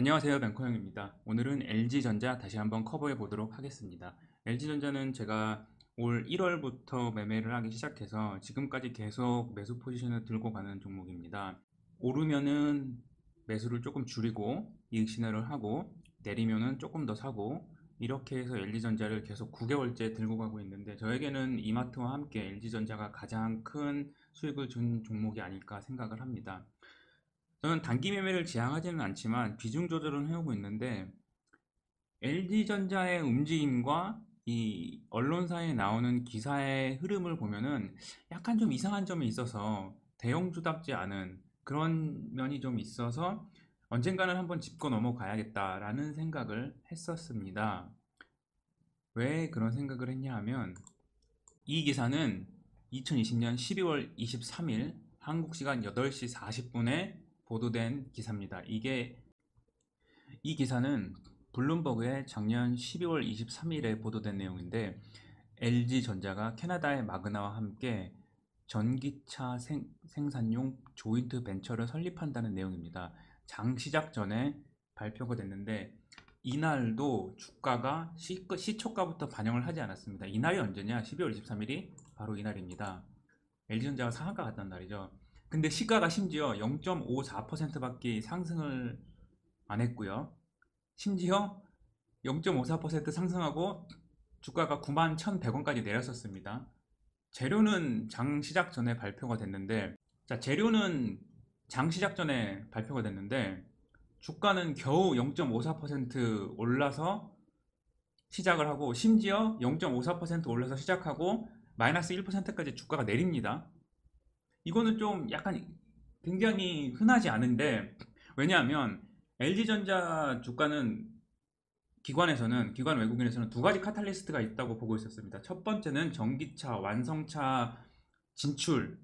안녕하세요, 뱅커형입니다. 오늘은 LG전자 다시 한번 커버해 보도록 하겠습니다. LG전자는 제가 올 1월부터 매매를 하기 시작해서 지금까지 계속 매수 포지션을 들고 가는 종목입니다. 오르면은 매수를 조금 줄이고 이익 신호를 하고, 내리면은 조금 더 사고, 이렇게 해서 LG전자를 계속 9개월째 들고 가고 있는데, 저에게는 이마트와 함께 LG전자가 가장 큰 수익을 준 종목이 아닐까 생각을 합니다. 저는 단기 매매를 지향하지는 않지만 비중 조절은 해오고 있는데, LG전자의 움직임과 이 언론사에 나오는 기사의 흐름을 보면은 약간 좀 이상한 점이 있어서, 대형주답지 않은 그런 면이 좀 있어서 언젠가는 한번 짚고 넘어가야겠다라는 생각을 했었습니다. 왜 그런 생각을 했냐 하면, 이 기사는 2020년 12월 23일 한국 시간 8시 40분에 보도된 기사입니다. 이 기사는 블룸버그의 작년 12월 23일에 보도된 내용인데, LG전자가 캐나다의 마그나와 함께 전기차 생산용 조인트 벤처를 설립한다는 내용입니다. 장 시작 전에 발표가 됐는데, 이날도 주가가 시초가부터 반영을 하지 않았습니다. 이날이 언제냐? 12월 23일이 바로 이날입니다. LG전자가 상한가 갔단 말이죠. 근데 시가가 심지어 0.54%밖에 상승을 안 했고요. 심지어 0.54% 상승하고 주가가 91,100원까지 내렸었습니다. 재료는 장 시작 전에 발표가 됐는데, 자, 재료는 장 시작 전에 발표가 됐는데 주가는 겨우 0.54% 올라서 시작을 하고, 심지어 0.54% 올라서 시작하고 마이너스 1%까지 주가가 내립니다. 이거는 좀 약간 굉장히 흔하지 않은데, 왜냐하면 LG전자 주가는 기관 외국인에서는 두 가지 카탈리스트가 있다고 보고 있었습니다. 첫 번째는 전기차 완성차 진출이고,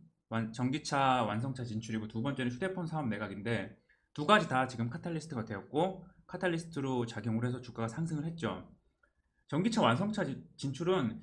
두 번째는 휴대폰 사업 매각인데, 두 가지 다 지금 카탈리스트가 되었고 카탈리스트로 작용을 해서 주가가 상승을 했죠. 전기차 완성차 진출은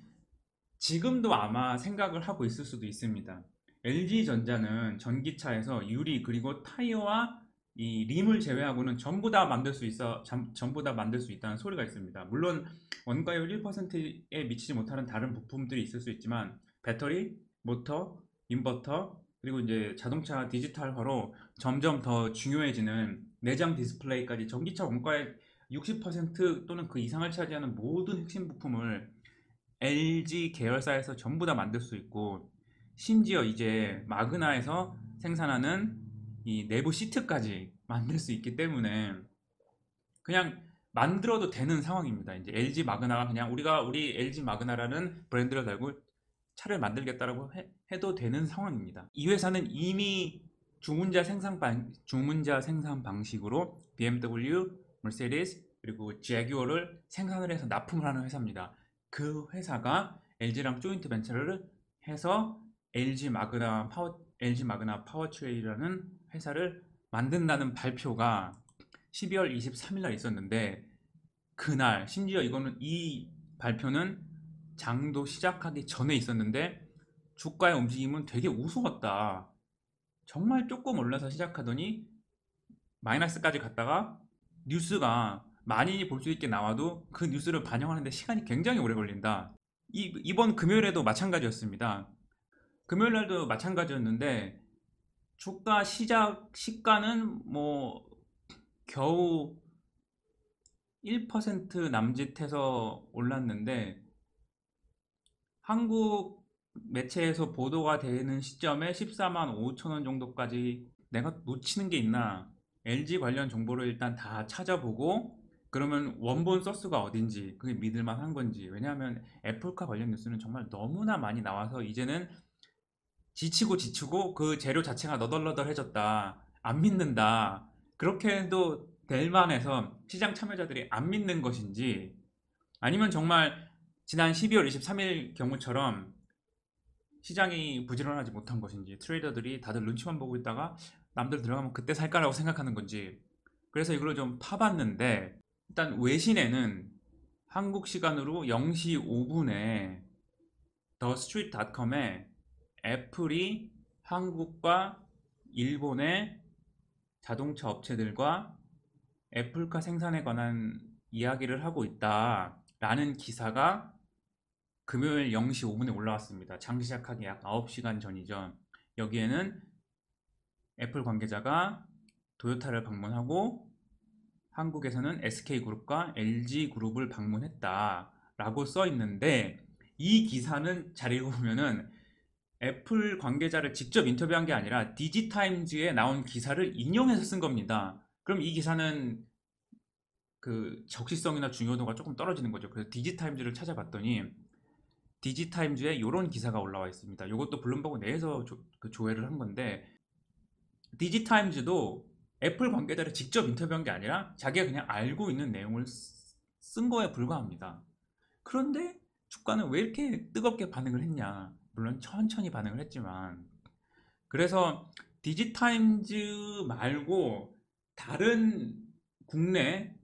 지금도 아마 생각을 하고 있을 수도 있습니다. LG전자는 전기차에서 유리 그리고 타이어와 이 림을 제외하고는 전부 다 만들 수 있어, 전부 다 만들 수 있다는 소리가 있습니다. 물론 원가율 1%에 미치지 못하는 다른 부품들이 있을 수 있지만, 배터리, 모터, 인버터, 그리고 이제 자동차 디지털화로 점점 더 중요해지는 내장 디스플레이까지 전기차 원가의 60% 또는 그 이상을 차지하는 모든 핵심 부품을 LG 계열사에서 전부 다 만들 수 있고, 심지어 이제 마그나에서 생산하는 이 내부 시트까지 만들 수 있기 때문에 그냥 만들어도 되는 상황입니다. 이제 LG 마그나가 그냥 우리 LG 마그나라는 브랜드를 달고 차를 만들겠다라고 해도 되는 상황입니다. 이 회사는 이미 주문자 생산 방식으로 BMW, 머세디스, 그리고 제규어를 생산을 해서 납품을 하는 회사입니다. 그 회사가 LG랑 조인트 벤처를 해서 LG 마그나 파워트레이라는 회사를 만든다는 발표가 12월 23일 날 있었는데, 그날 심지어 이 발표는 장도 시작하기 전에 있었는데 주가의 움직임은 되게 우스웠다. 정말 조금 올라서 시작하더니 마이너스까지 갔다가, 뉴스가 만인이 볼 수 있게 나와도 그 뉴스를 반영하는데 시간이 굉장히 오래 걸린다. 이번 금요일에도 마찬가지였습니다. 금요일 날도 마찬가지였는데 주가 시가는 뭐 겨우 1% 남짓해서 올랐는데, 한국 매체에서 보도가 되는 시점에 14만 5천 원 정도까지, 내가 놓치는 게 있나, LG 관련 정보를 일단 다 찾아보고, 그러면 원본 소스가 어딘지, 그게 믿을만 한 건지. 왜냐하면 애플카 관련 뉴스는 정말 너무나 많이 나와서 이제는 지치고 그 재료 자체가 너덜너덜해졌다, 안 믿는다, 그렇게 해도 될 만해서 시장 참여자들이 안 믿는 것인지, 아니면 정말 지난 12월 23일 경우처럼 시장이 부지런하지 못한 것인지, 트레이더들이 다들 눈치만 보고 있다가 남들 들어가면 그때 살까라고 생각하는 건지. 그래서 이걸 좀 파봤는데, 일단 외신에는 한국 시간으로 0시 5분에 더 스트리트닷컴에 애플이 한국과 일본의 자동차 업체들과 애플카 생산에 관한 이야기를 하고 있다라는 기사가 금요일 0시 5분에 올라왔습니다. 장 시작하기 약 9시간 전이죠. 여기에는 애플 관계자가 도요타를 방문하고 한국에서는 SK그룹과 LG그룹을 방문했다라고 써 있는데, 이 기사는 잘 읽어보면은 애플 관계자를 직접 인터뷰한 게 아니라 디지타임즈에 나온 기사를 인용해서 쓴 겁니다. 그럼 이 기사는 그 적시성이나 중요도가 조금 떨어지는 거죠. 그래서 디지타임즈를 찾아봤더니 디지타임즈에 이런 기사가 올라와 있습니다. 이것도 블룸버그 내에서 조회를 한 건데, 디지타임즈도 애플 관계자를 직접 인터뷰한 게 아니라 자기가 그냥 알고 있는 내용을 쓴 거에 불과합니다. 그런데 주가는 왜 이렇게 뜨겁게 반응을 했냐? 물론 천천히 반응을 했지만, 그래서 디지타임즈 말고 다른 국내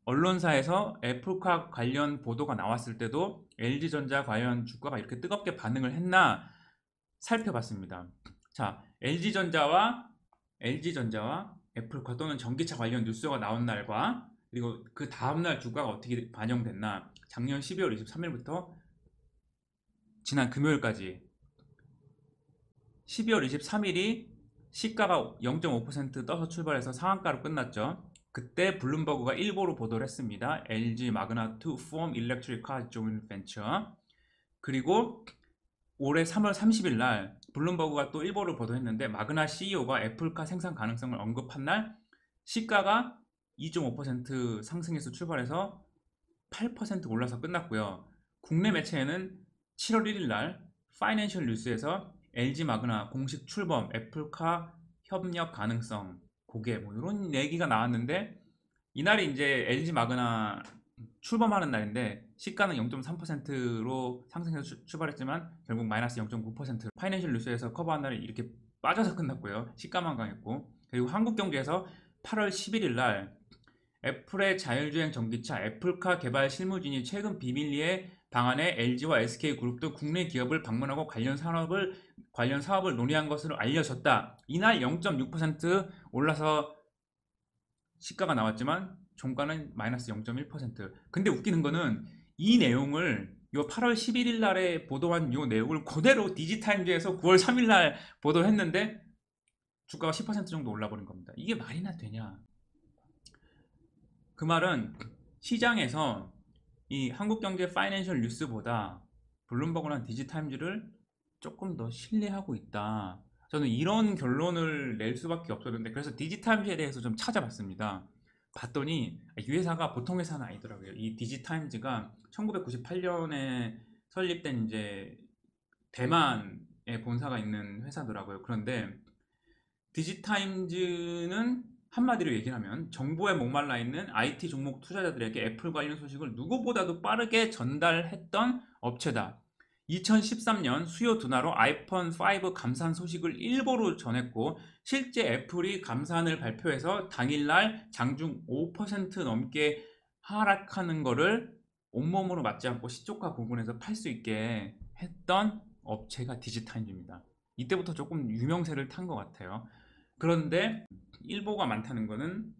언론사에서 애플카 관련 보도가 나왔을 때도 LG전자 관련 주가가 이렇게 뜨겁게 반응을 했나 살펴봤습니다. 자, LG전자와 애플카 또는 전기차 관련 뉴스가 나온 날과 그리고 그 다음날 주가가 어떻게 반영됐나, 작년 12월 23일부터 지난 금요일까지 12월 23일이 시가가 0.5% 떠서 출발해서 상한가로 끝났죠. 그때 블룸버그가 일보로 보도를 했습니다. LG 마그나 to form electric car joint venture. 그리고 올해 3월 30일 날 블룸버그가 또 일보를 보도했는데, 마그나 CEO가 애플카 생산 가능성을 언급한 날 시가가 2.5% 상승해서 출발해서 8% 올라서 끝났고요. 국내 매체에는 7월 1일 날 파이낸셜 뉴스에서 LG 마그나 공식 출범, 애플카 협력 가능성 고개, 뭐 이런 얘기가 나왔는데, 이날이 이제 LG 마그나 출범하는 날인데 시가는 0.3%로 상승해서 출발했지만 결국 마이너스 0.9%, 파이낸셜 뉴스에서 커버한 날이 이렇게 빠져서 끝났고요. 시가만 강했고, 그리고 한국경제에서 8월 11일 날 애플의 자율주행 전기차 애플카 개발 실무진이 최근 비밀리에 방안에 LG와 SK그룹 등 국내 기업을 방문하고 관련 사업을 논의한 것으로 알려졌다. 이날 0.6% 올라서 시가가 나왔지만 종가는 마이너스 0.1%. 근데 웃기는 거는 이 내용을 요 8월 11일 날에 보도한 요 내용을 그대로 디지타임즈에서 9월 3일 날 보도했는데 주가가 10% 정도 올라버린 겁니다. 이게 말이나 되냐? 그 말은 시장에서 이 한국경제 파이낸셜 뉴스보다 블룸버그나 디지타임즈를 조금 더 신뢰하고 있다. 저는 이런 결론을 낼 수밖에 없었는데, 그래서 디지타임즈에 대해서 좀 찾아봤습니다. 봤더니 이 회사가 보통 회사는 아니더라고요. 이 디지타임즈가 1998년에 설립된 이제 대만에 본사가 있는 회사더라고요. 그런데 디지타임즈는 한마디로 얘기를 하면 정보에 목말라 있는 IT 종목 투자자들에게 애플 관련 소식을 누구보다도 빠르게 전달했던 업체다. 2013년 수요 둔화로 아이폰 5 감산 소식을 일보로 전했고, 실제 애플이 감산을 발표해서 당일날 장중 5% 넘게 하락하는 거를 온몸으로 맞지 않고 시초가 부분에서 팔 수 있게 했던 업체가 디지타임즈입니다. 이때부터 조금 유명세를 탄 것 같아요. 그런데 일보가 많다는 거는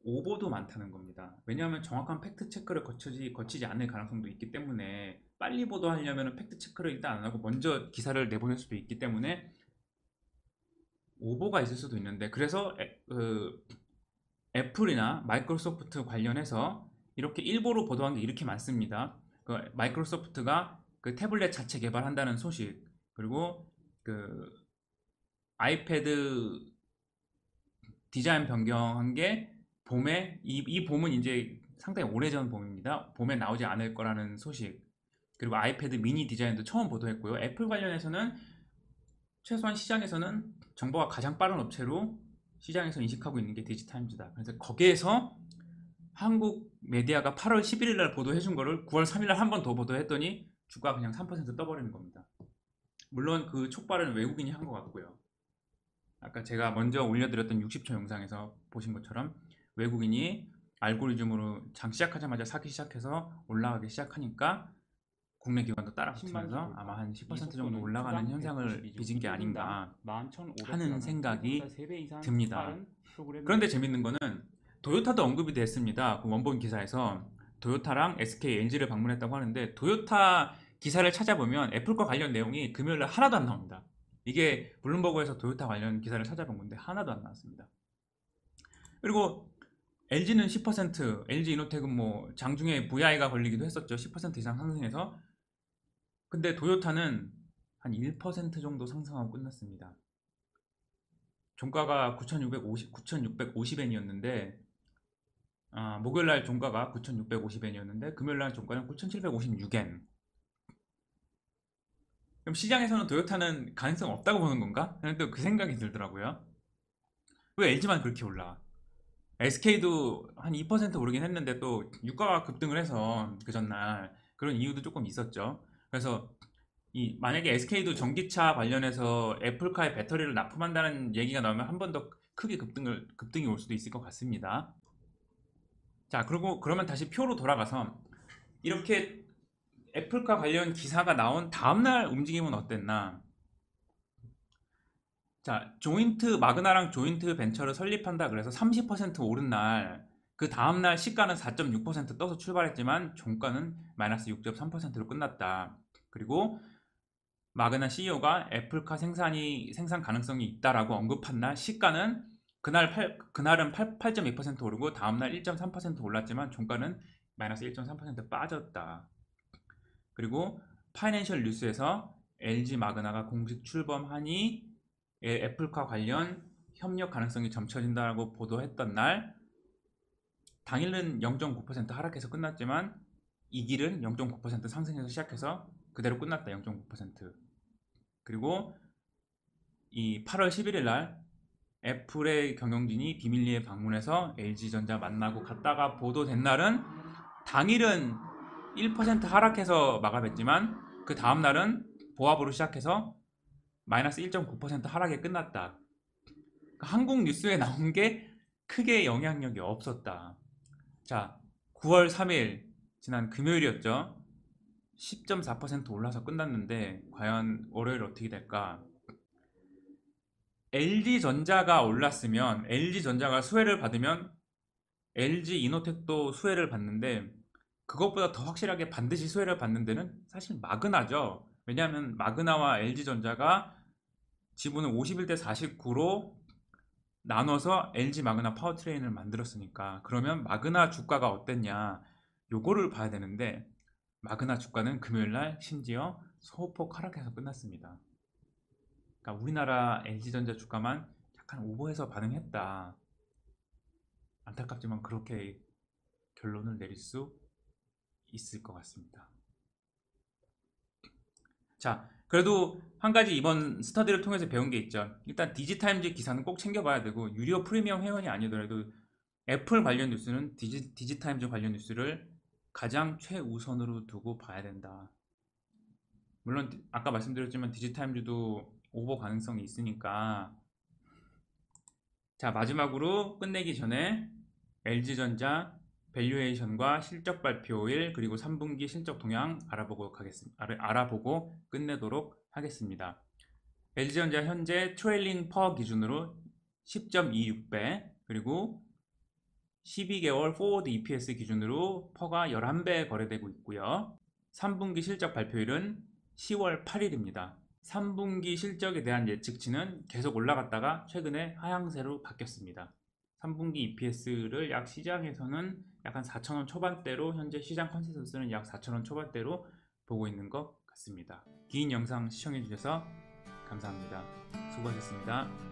오보도 많다는 겁니다. 왜냐하면 정확한 팩트 체크를 거치지 않을 가능성도 있기 때문에, 빨리 보도하려면 팩트 체크를 일단 안 하고 먼저 기사를 내보낼 수도 있기 때문에 오보가 있을 수도 있는데, 그래서 애플이나 마이크로소프트 관련해서 이렇게 일보로 보도한 게 이렇게 많습니다. 그 마이크로소프트가 그 태블릿 자체 개발한다는 소식, 그리고 그 아이패드 디자인 변경한 게 봄에, 이 봄은 이제 상당히 오래전 봄입니다. 봄에 나오지 않을 거라는 소식, 그리고 아이패드 미니 디자인도 처음 보도했고요. 애플 관련해서는 최소한 시장에서는 정보가 가장 빠른 업체로 시장에서 인식하고 있는 게 디지타임즈다. 그래서 거기에서 한국 메디아가 8월 11일 날 보도해준 거를 9월 3일 날 한 번 더 보도했더니 주가 그냥 3% 떠버리는 겁니다. 물론 그 촉발은 외국인이 한 것 같고요. 아까 제가 먼저 올려드렸던 60초 영상에서 보신 것처럼 외국인이 알고리즘으로 장 시작하자마자 사기 시작해서 올라가기 시작하니까 국내 기관도 따라붙으면서 아마 한 10% 정도 올라가는 현상을 빚은 게 아닌가 하는 생각이 듭니다. 그런데 재밌는 거는 도요타도 언급이 됐습니다. 그 원본 기사에서 도요타랑 SK, LG를 방문했다고 하는데 도요타 기사를 찾아보면 애플과 관련 내용이 금요일날 하나도 안 나옵니다. 이게 블룸버그에서 도요타 관련 기사를 찾아본 건데 하나도 안 나왔습니다. 그리고 LG는 10%, LG 이노텍은 뭐 장중에 VI가 걸리기도 했었죠. 10% 이상 상승해서. 근데 도요타는 한 1% 정도 상승하고 끝났습니다. 종가가 9,650엔이었는데 목요일날 종가가 9,650엔이었는데 금요일날 종가는 9,756엔. 그럼 시장에서는 도요타는 가능성 없다고 보는 건가? 저는 또 그 생각이 들더라고요. 왜 LG만 그렇게 올라? SK도 한 2% 오르긴 했는데 또 유가가 급등을 해서 그 전날 그런 이유도 조금 있었죠. 그래서 만약에 SK도 전기차 관련해서 애플카의 배터리를 납품한다는 얘기가 나오면 한 번 더 크게 급등이 올 수도 있을 것 같습니다. 자, 그리고 그러면 다시 표로 돌아가서 이렇게 애플카 관련 기사가 나온 다음날 움직임은 어땠나? 자, 마그나랑 조인트 벤처를 설립한다 그래서 30% 오른 날, 그 다음날 시가는 4.6% 떠서 출발했지만 종가는 마이너스 6.3%로 끝났다. 그리고 마그나 CEO가 애플카 생산 가능성이 있다라고 언급한 날 시가는 그날은 8.2% 오르고 다음날 1.3% 올랐지만 종가는 마이너스 1.3% 빠졌다. 그리고 파이낸셜 뉴스에서 LG 마그나가 공식 출범하니 애플카 관련 협력 가능성이 점쳐진다고 보도했던 날 당일은 0.9% 하락해서 끝났지만 이 길은 0.9% 상승해서 시작해서 그대로 끝났다. 0.9%. 그리고 이 8월 11일 날 애플의 경영진이 비밀리에 방문해서 LG전자 만나고 갔다가 보도된 날은 당일은 1% 하락해서 마감했지만 그 다음날은 보합으로 시작해서 마이너스 1.9% 하락에 끝났다. 그러니까 한국 뉴스에 나온 게 크게 영향력이 없었다. 자, 9월 3일 지난 금요일이었죠. 10.4% 올라서 끝났는데 과연 월요일 어떻게 될까? LG전자가 올랐으면 LG전자가 수혜를 받으면 LG 이노텍도 수혜를 받는데 그것보다 더 확실하게 반드시 수혜를 받는 데는 사실 마그나죠. 왜냐하면 마그나와 LG전자가 지분을 51대 49로 나눠서 LG 마그나 파워트레인을 만들었으니까 그러면 마그나 주가가 어땠냐 요거를 봐야 되는데 마그나 주가는 금요일날 심지어 소폭 하락해서 끝났습니다. 그러니까 우리나라 LG전자 주가만 약간 오버해서 반응했다. 안타깝지만 그렇게 결론을 내릴 수 있을 것 같습니다. 자, 그래도 한 가지 이번 스터디를 통해서 배운 게 있죠. 일단 디지타임즈 기사는 꼭 챙겨봐야 되고 유료 프리미엄 회원이 아니더라도 애플 관련 뉴스는 디지타임즈 관련 뉴스를 가장 최우선으로 두고 봐야 된다. 물론 아까 말씀드렸지만 디지타임즈도 오버 가능성이 있으니까. 자, 마지막으로 끝내기 전에 LG전자 밸류에이션과 실적 발표일 그리고 3분기 실적 동향 알아보고 끝내도록 하겠습니다. LG전자 현재 트레일링 퍼 기준으로 10.26배 그리고 12개월 포워드 EPS 기준으로 퍼가 11배 거래되고 있고요. 3분기 실적 발표일은 10월 8일입니다. 3분기 실적에 대한 예측치는 계속 올라갔다가 최근에 하향세로 바뀌었습니다. 3분기 EPS를 약 시장에서는 약간 4,000원 초반대로 현재 시장 컨센서스는 약 4,000원 초반대로 보고 있는 것 같습니다. 긴 영상 시청해주셔서 감사합니다. 수고하셨습니다.